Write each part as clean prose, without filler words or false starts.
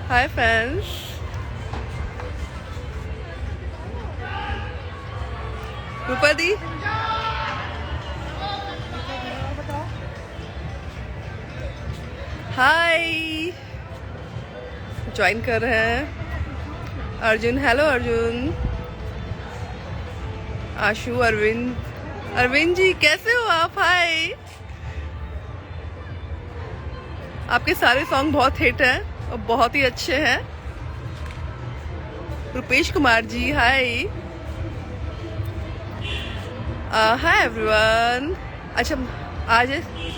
Hi friends. रूपा दी हाय, join कर रहे हैं। अर्जुन, हेलो अर्जुन। आशु, अरविंद, अरविंद जी कैसे हो आप? हाय। आपके सारे सॉन्ग बहुत हिट हैं और बहुत ही अच्छे हैं। Rupesh Kumar ji hi. Hi everyone. अच्छा, आज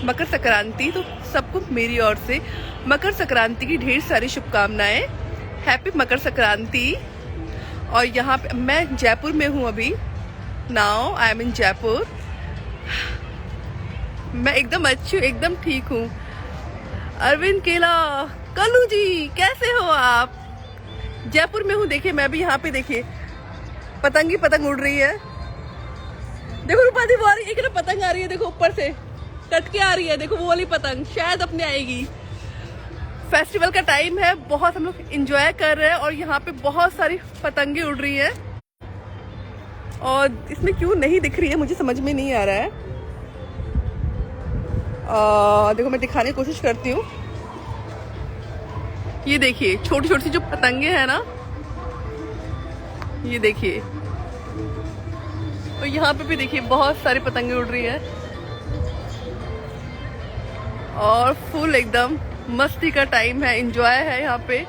मकर संक्रांति, तो सबको मेरी ओर से मकर संक्रांति की ढेर सारी शुभकामनाएं। हैप्पी मकर संक्रांति। और यहाँ पे मैं जयपुर में हूँ अभी। नाउ आई एम इन जयपुर। मैं एकदम अच्छी हूँ, एकदम ठीक हूँ। अरविंद केला, कलू जी कैसे हो आप? जयपुर में हूँ। देखिए मैं भी यहाँ पे, देखिए पतंग उड़ रही है। देखो रूपा दी, वो आ रही है, एक ना पतंग आ रही है, देखो ऊपर से कट के आ रही है। देखो वो वाली पतंग शायद अपने आएगी। फेस्टिवल का टाइम है, बहुत हम लोग एंजॉय कर रहे हैं और यहाँ पे बहुत सारी पतंगे उड़ रही हैं। और इसमें क्यों नहीं दिख रही है मुझे समझ में नहीं आ रहा है। देखो मैं दिखाने की कोशिश करती हूँ। ये देखिए छोटी छोटी सी जो पतंगे हैं ना, ये देखिए। और यहाँ पे भी देखिए बहुत सारी पतंगे उड़ रही है और फुल एकदम मस्ती का टाइम है, एंजॉय है यहाँ पे।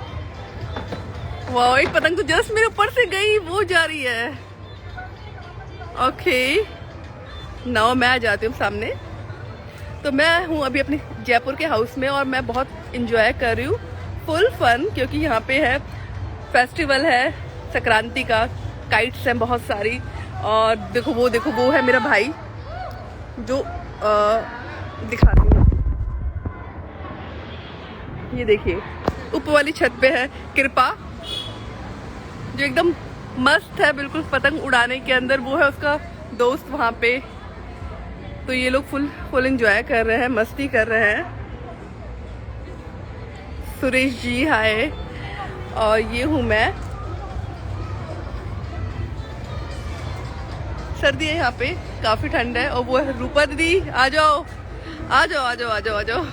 वाह, एक पतंग तो जस्ट मेरे ऊपर से गई, वो जा रही है। ओके, नाउ मैं आ जाती हूँ सामने। तो मैं हूँ अभी अपने जयपुर के हाउस में और मैं बहुत इंजॉय कर रही हूँ, फुल फन, क्योंकि यहाँ पे है फेस्टिवल है संक्रांति का। काइट्स हैं बहुत सारी। और देखो वो है मेरा भाई जो दिखा रही हूँ। ये देखिए ऊपर वाली छत पे है कृपा, जो एकदम मस्त है बिल्कुल पतंग उड़ाने के अंदर। वो है उसका दोस्त वहाँ पे। तो ये लोग फुल एंजॉय कर रहे हैं, मस्ती कर रहे हैं। सुरेश जी हाय। और ये हूँ मैं। सर्दी है यहाँ पे, काफी ठंड है। और वो है रूपा दीदी, आ जाओ आ जाओ आ जाओ आ जाओ आ जाओ।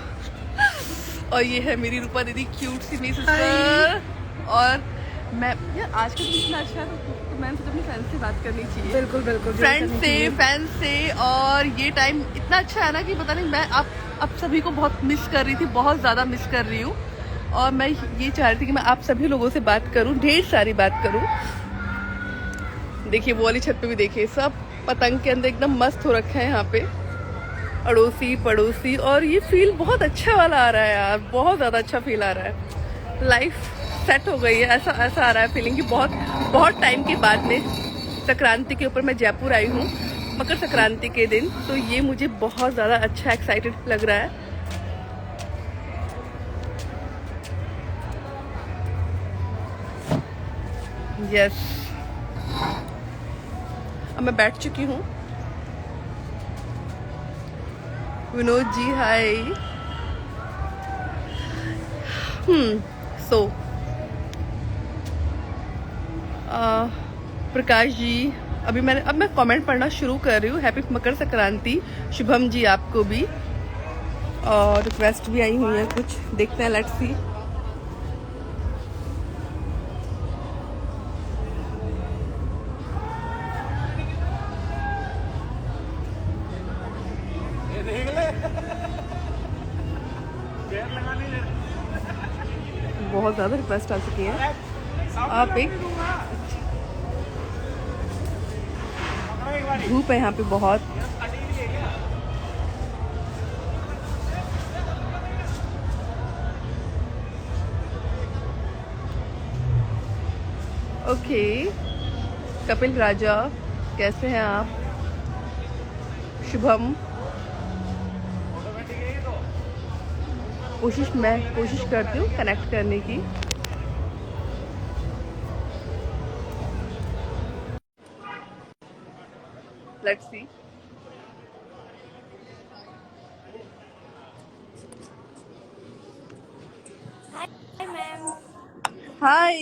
और ये है मेरी रूपा दीदी, क्यूट सी मेरी सिस्टर। और मैं यार आज का दिन इतना अच्छा है, तो मैंने सोचा अपनी फ्रेंड से बात करनी चाहिए। बिल्कुल बिल्कुल, फ्रेंड से। और ये टाइम इतना अच्छा है ना कि पता नहीं, मैं आप सभी को बहुत मिस कर रही थी, बहुत ज़्यादा मिस कर रही हूँ। और मैं ये चाह रही थी कि मैं आप सभी लोगों से बात करूँ, ढेर सारी बात करूँ। देखिए वो वाली छत पे भी देखिए, सब पतंग के अंदर एकदम मस्त हो रखा है यहाँ पे, अड़ोसी पड़ोसी। और ये फील बहुत अच्छा वाला आ रहा है यार, बहुत ज़्यादा अच्छा फील आ रहा है। लाइफ सेट हो गई है, ऐसा आ रहा है फीलिंग कि बहुत टाइम के बाद में संक्रांति के ऊपर मैं जयपुर आई हूँ, मकर संक्रांति के दिन। तो ये मुझे बहुत ज़्यादा अच्छा एक्साइटेड लग रहा है। यस, अब मैं बैठ चुकी हूँ। विनोद जी हाय। सो प्रकाश जी, अब मैं कमेंट पढ़ना शुरू कर रही हूँ। हैप्पी मकर संक्रांति शुभम जी आपको भी। और रिक्वेस्ट भी आई हुई है कुछ, देखते हैं, लेट्स सी। बहुत ज़्यादा रिक्वेस्ट आ चुकी है। आप एक धूप है यहाँ पे बहुत। ओके, कपिल राजा कैसे हैं आप? शुभम, कोशिश करती हूँ कनेक्ट करने की। Let's see. Hi ma'am. Hi.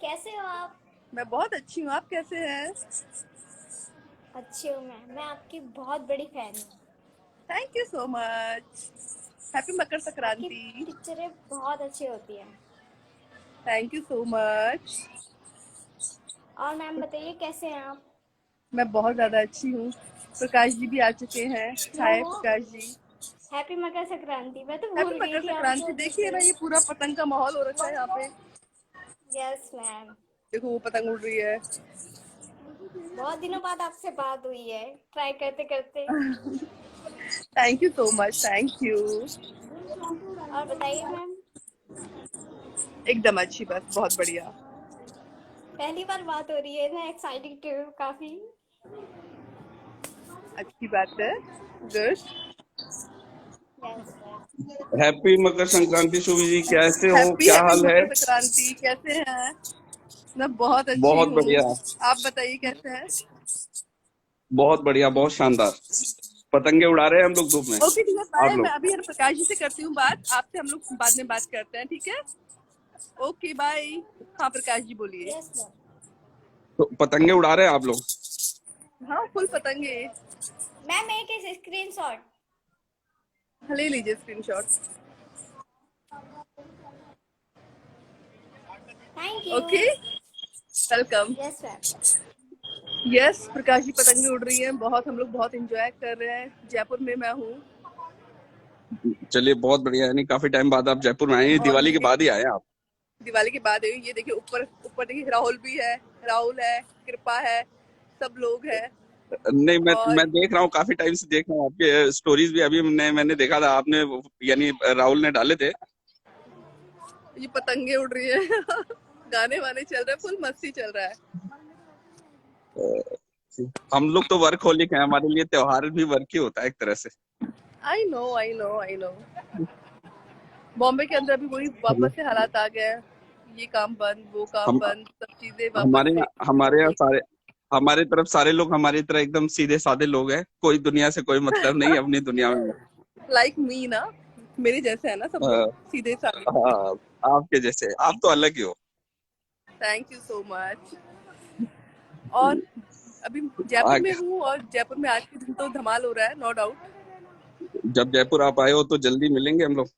कैसे हो आप? मैं बहुत अच्छी हूँ, आप कैसे हैं? अच्छी हूँ मैं आपकी बहुत बड़ी फैन हूँ। Thank you so much. Happy Makar आपकी संक्रांति। पिक्चरें बहुत अच्छी होती हैं। Thank you so much. और मैम बताइए कैसे हैं आप? मैं बहुत ज्यादा अच्छी हूँ। प्रकाश जी भी आ चुके हैं। हाय प्रकाश जी। हैप्पी मकर संक्रांति, मैं तो हैप्पी भूल गई मकर थी संक्रांति। आपको देखिए ना, बिल्कुल। ये पूरा पतंग का माहौल हो रखा है यहाँ पे। Yes ma'am. देखो वो पतंग उड़ रही है। बहुत दिनों बाद आपसे बात हुई है, ट्राई करते करते। Thank you so much, thank you. और बताइए मैम। एकदम अच्छी, बस बहुत बढ़िया। पहली बार बात हो रही है ना, एक्साइटेड हूँ काफी। अच्छी बात है। Good. Yes ma'am. Happy Makar Sankranti Shubhi जी, कैसे हो, हैप्पी क्या हैप्पी हाल है? मकर संक्रांति, कैसे हैं? मैं बहुत अच्छी बहुत हूँ। बढ़िया। आप बताइए कैसे हैं? बहुत बढ़िया, बहुत शानदार। पतंगे उड़ा रहे हैं हम लोग धूप में। ओके ठीक है, आप बाय। मैं लोग अभी यार प्रकाश जी से करती हूँ बात, आपसे हम लोग बाद में बात करते हैं, ठीक है? Okay bye. हाँ प्रकाश जी बोलिए। Yes ma'am. तो पतंगे उड़ा रहे हैं आप लोग? हाँ फुल पतंगे। मैम एक स्क्रीनशॉट। ले लीजिए screenshot. Thank you. Okay, welcome. Yes ma'am. Yes, Prakash ji पतंगे उड़ रही हैं बहुत, हम लोग बहुत एंजॉय कर रहे हैं। जयपुर में मैं हूँ। चलिए बहुत बढ़िया, यानी काफी टाइम बाद आप जयपुर में आए हैं, और दिवाली के ये बाद ही आए हैं आप? दिवाली के बाद ये देखिए ऊपर ऊपर देखिए, राहुल भी है। राहुल है, कृपा है, सब लोग हैं। नहीं, मैं और देख रहा हूँ, काफी टाइम से देख रहा हूँ आपके स्टोरीज भी। अभी मैंने देखा था आपने यानी राहुल ने डाले थे। ये पतंगे उड़ रही है गाने वाने चल रहे हैं, फुल मस्ती चल रहा है। हम लोग तो वर्कहोलिक हैं, हमारे लिए त्योहार भी वर्क ही होता है एक तरह से। I know I know I know. Bombay के अंदर भी वही वापस से हालात आ गए हैं। ये काम बंद, वो काम हम बंद, सब चीजें वापस हमारे से। यहाँ हमारे यहाँ सारे हमारे तरफ सारे लोग हमारी तरह एकदम सीधे साधे लोग हैं, कोई दुनिया से कोई मतलब नहीं, अपनी दुनिया में। लाइक मी ना, मेरे जैसे है ना सब लोग, हाँ, सीधे साधे। हाँ, आपके जैसे, आप तो अलग ही हो। Thank you so much. और अभी जयपुर में हूँ, और जयपुर में आज के दिन तो धमाल हो रहा है, नो डाउट। जब जयपुर आप आए हो तो जल्दी मिलेंगे हम लोग।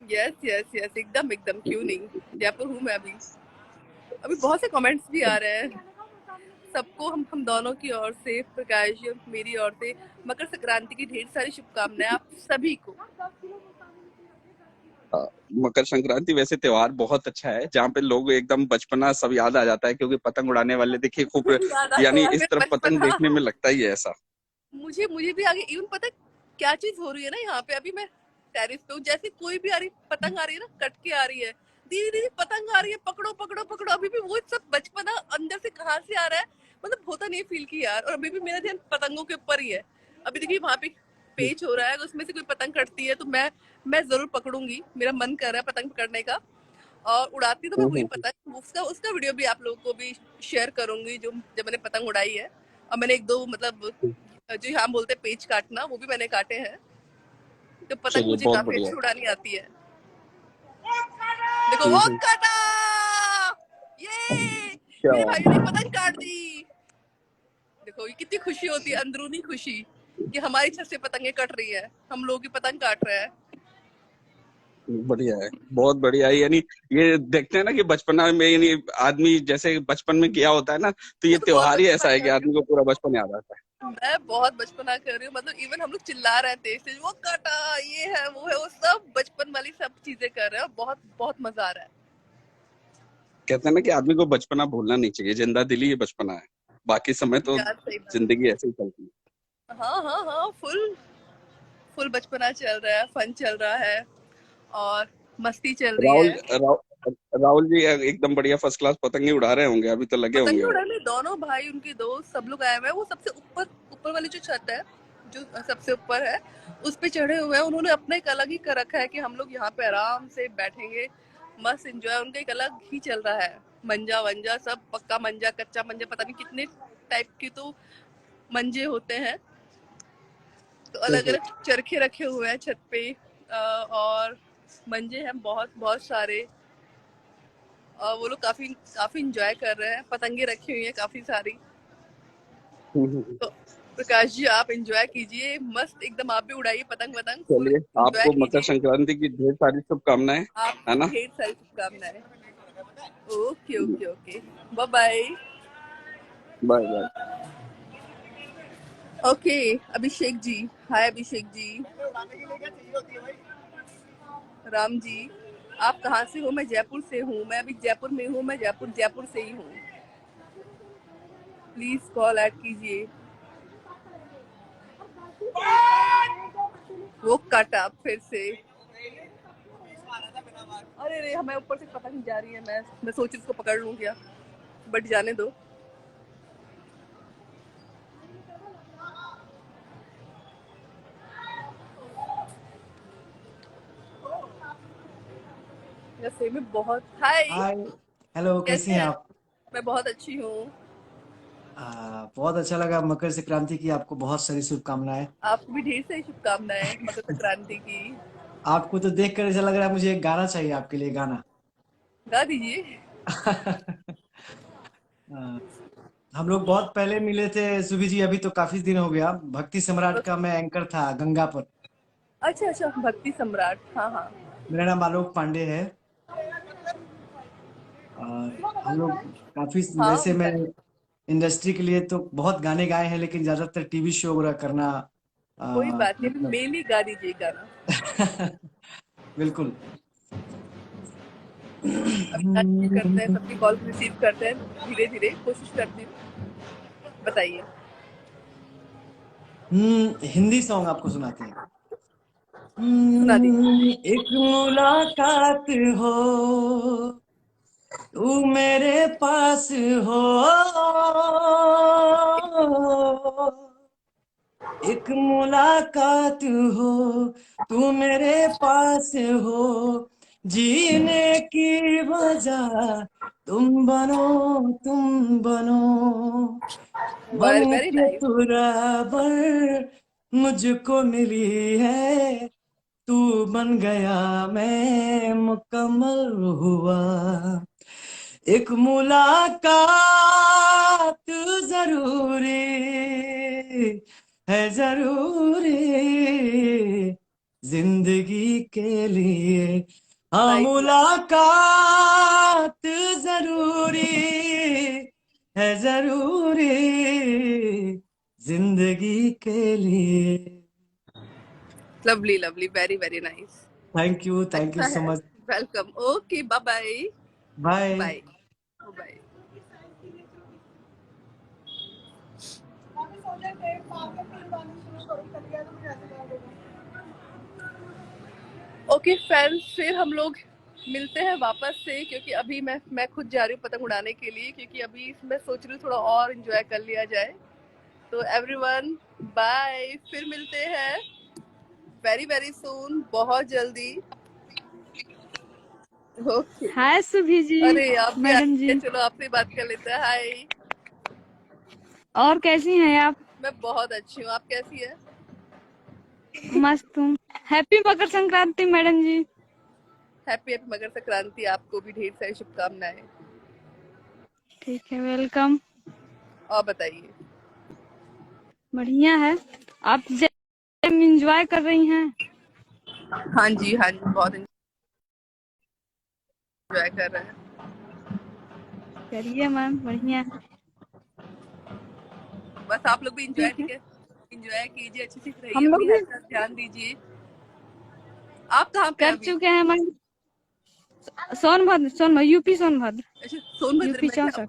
यस यस यस, एकदम एकदम, क्यों नहीं। जयपुर हूँ मैं अभी। अभी बहुत से कमेंट्स भी आ रहे हैं। सबको हम दोनों की ओर से, प्रकाश जी और मेरी ओर से मकर संक्रांति की ढेर सारी शुभकामनाएं आप सभी को। हाँ, मकर संक्रांति वैसे त्योहार बहुत अच्छा है, जहाँ पे लोग एकदम बचपना सब याद आ जाता है, क्योंकि पतंग उड़ाने वाले देखिए खूब, याद आ यानी गया इस मेरा तरफ पतंग बचपना। देखने में लगता ही है ऐसा। मुझे मुझे भी आगे इवन पता है क्या चीज हो रही है ना यहाँ पे। अभी मैं टेरिस पे हूँ, जैसे कोई भी आ रही पतंग आ रही है ना, कट के आ रही है, दीदी दीदी पतंग आ रही है, पकड़ो पकड़ो पकड़ो। अभी भी वो सब बचपना अंदर से कहाँ से आ रहा है, मतलब होता नहीं फील की यार। और अभी भी मेरा ध्यान पतंगों के ऊपर ही है। अभी देखिए वहां पे पेच हो रहा है, उसमें से कोई पतंग कटती है तो मैं जरूर पकड़ूंगी, मेरा मन कर रहा है पतंग पकड़ने का। और उड़ाती तो मैं वही हम्म, पतंग, उसका उसका वीडियो भी आप लोगों को भी शेयर करूंगी, जो जब मैंने पतंग उड़ाई है। और मैंने एक दो मतलब, जो हम बोलते हैं पेच काटना, वो भी मैंने काटे हैं। तो पतंग चलिए मुझे बहुत काफी बढ़िया। अच्छी उड़ानी आती है। देखो वो हम्म, काटा, ये क्या मेरे भाई बात ने पतंग काट दी। देखो ये कितनी खुशी होती है, अंदरूनी खुशी, कि हमारी छत से पतंगे कट रही है, हम लोग की पतंग काट रहे हैं। बढ़िया है, बहुत बढ़िया है। यानी ये देखते हैं ना कि बचपना में, यानी आदमी जैसे बचपन में किया होता है ना, तो ये मैं तो बहुत त्योहार ही बचपना ऐसा है कि कर रही आदमी को पूरा बचपन याद आता है। हूँ, मैं बहुत बचपना कर रही हूँ। मतलब इवन हम लोग चिल्ला रहे थे तेज, वो काटा, ये है वो है, वो सब बचपन वाली सब चीजें कर रहे हैं, और बहुत बहुत मजा आ रहा है। कहते हैं ना कि आदमी को बचपना भूलना नहीं चाहिए, जिंदा दिली ये बचपना है, बाकी समय तो यार सही बात। जिंदगी ऐसे ही चलती है। हाँ हाँ हाँ, फुल फुल बचपना चल रहा है, फन चल रहा है, और मस्ती चल रही राहुल है। राहुल जी एकदम बढ़िया फर्स्ट क्लास पतंगे उड़ा रहे होंगे, अभी तो लगे पतंग होंगे वो। उड़ाने दोनों भाई, उनके दोस्त, सब लोग आए हुए हैं। वो सबसे ऊपर ऊपर वाली जो छत है, जो सबसे ऊपर है, उस पे चढ़े हुए हैं। उन्होंने अपना एक अलग ही कर रखा है कि हम लोग यहाँ पे आराम से बैठेंगे, मस्त एंजॉय। उनका एक अलग ही चल रहा है, मंजा वंजा सब, पक्का मंजा, कच्चा मंजा, पता नहीं कितने टाइप के तो मंजे होते हैं। तो अलग अलग चरखे रखे हुए हैं छत पे। और मंजे हैं बहुत बहुत सारे, और वो लोग काफी काफी इंजॉय कर रहे हैं। पतंगे रखी हुई हैं काफी सारी। तो प्रकाश जी आप एंजॉय कीजिए, मस्त एकदम, आप भी उड़ाइए पतंग वतंग, फुल चलिए, एंजॉय आपको मकर कीजिए। संक्रांति की ढेर सारी शुभकामनाएं, है आपको भी ना। ढेर सारी शुभकामनाएं। Okay okay okay, bye bye. Bye bye. Okay Abhishek ji, hi Abhishek ji. Ram ji आप कहाँ से हो? मैं जयपुर से हूँ, मैं अभी जयपुर में हूँ, मैं जयपुर से ही हूँ। प्लीज कॉल ऐड कीजिए। वो काटा फिर से। अरे रे हमें ऊपर से पतंग जा रही है, मैं सोच रही उसको पकड़ लूं क्या, बट जाने दो। जैसे में बहुत हाय। हाय। हेलो, कैसी कैसे हैं हैं? आप? मैं बहुत अच्छी हूँ। बहुत अच्छा लगा मकर संक्रांति की, आपको बहुत सारी शुभकामनाएं। आपको भी ढेर सारी शुभकामनाएं मकर संक्रांति की। आपको तो देख कर ऐसा लग रहा है मुझे एक गाना चाहिए आपके लिए, गाना। गा दीजिए। आ, हम लोग बहुत पहले मिले थे सुभी जी, अभी तो काफी दिन हो गया। भक्ति सम्राट का मैं एंकर था गंगा पर। अच्छा अच्छा, भक्ति सम्राट, हाँ हाँ। मेरा नाम आलोक पांडे है। और हम लोग काफी, हाँ वैसे मैं बताइए। इंडस्ट्री के लिए तो बहुत गाने गाए हैं, लेकिन ज्यादातर टीवी शो वगैरह करना कोई बात नहीं, मतलब मेनली गा दीजिए गाना। बिल्कुल। अभी करते हैं, सबकी कॉल रिसीव करते हैं, धीरे धीरे कोशिश करती हूँ। बताइए। हिंदी सॉन्ग आपको सुनाते हैं। सुना दीजिए। एक मुलाकात हो, तू मेरे पास हो। एक मुलाकात हो, तू मेरे पास हो। जीने की वजह तुम बनो, तुम बनो। बन वेरी वेरी के नाइस। तुराबर मुझको मिली है, तू बन गया मैं मुकम्मल हुआ। एक मुलाकात जरूरी है, जरूरी जिंदगी के लिए। हाँ, नाइस नाइस। मुलाकात जरूरी है, जरूरी जिंदगी के लिए। Lovely lovely, very very nice. Thank you अच्छा सो है। Much. Welcome. Okay bye bye. Bye. Bye bye. Okay friends, फिर हम लोग मिलते हैं वापस से, क्योंकि अभी मैं खुद जा रही हूँ पतंग उड़ाने के लिए, क्योंकि अभी मैं सोच रही हूँ थोड़ा और एंजॉय कर लिया जाए। तो एवरीवन बाय, फिर मिलते हैं वेरी वेरी सून, बहुत जल्दी। ओके। हाय सुभी जी। अरे आप भी आ मैडम गए, जी, चलो आपसे बात कर लेते हैं। हाय। और कैसी हैं आप? मैं बहुत अच्छी हूँ, आप कैसी है? मस्त हूँ। हैप्पी मकर संक्रांति मैडम जी। हैप्पी हैप्पी मकर संक्रांति, आपको भी ढेर सारी शुभकामनाएं। ठीक है, वेलकम। और बताइए। बढ़िया है। आप एंजॉय कर रही हैं? हाँ जी हाँ जी, बहुत एंजॉय कर रहे हैं। करिए मैम, बढ़िया है। बस आप लोग भी एंजॉय, ठीक है, ठीक है, एंजॉय कीजिए, अच्छे से रहिए, हम लोग अपनी भी हेल्थ का ध्यान दीजिए। आप कहाँ पे हैं कर अभी? चुके हैं मैम। सोनभद्र यूपी सोनभद्र। अच्छा सोनभद्र यूपी में क्या? 64।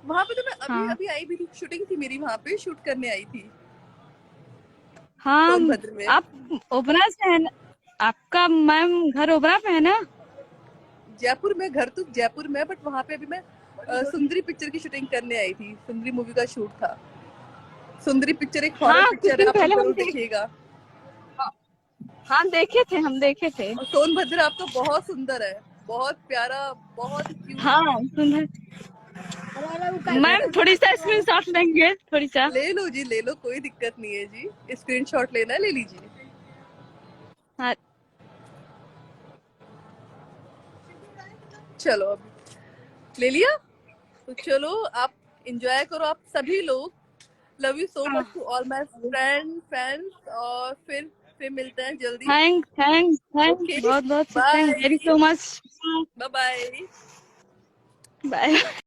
वहाँ पे तो मैं अभी हाँ अभी आई भी थी, शूटिंग थी मेरी, वहाँ पे शूट करने आई थी हाँ। सोनभद्र में। आप ओबरा से है ना? आपका मैम घर ओबरा पे है ना? जयपुर में, घर तो जयपुर में, बट वहाँ पे अभी मैं सुंदरी पिक्चर की शूटिंग करने आई थी। सुंदरी मूवी का शूट था। सुंदरी पिक्चर एक हॉरर हाँ, कुछ पिक्चर है, दिन आप लोग पहले हम जरूर देखिएगा। हाँ देखे थे, हम देखे थे। और सोनभद्र आपका बहुत सुंदर है, बहुत प्यारा, बहुत क्यूट। हाँ सुंदर। मैम थोड़ी सा स्क्रीनशॉट लेंगे, थोड़ी सा। ले लो जी, ले लो, कोई दिक्कत नहीं है जी। स्क्रीनशॉट लेना है, ले लीजिए। हाँ चलो अब ले लिया, तो चलो आप एंजॉय करो आप सभी लोग। Love you so much to all my friends, और फिर मिलते हैं जल्दी। थैंक्स Okay, बहुत बहुत bye. Thank very so much. Bye bye. Bye.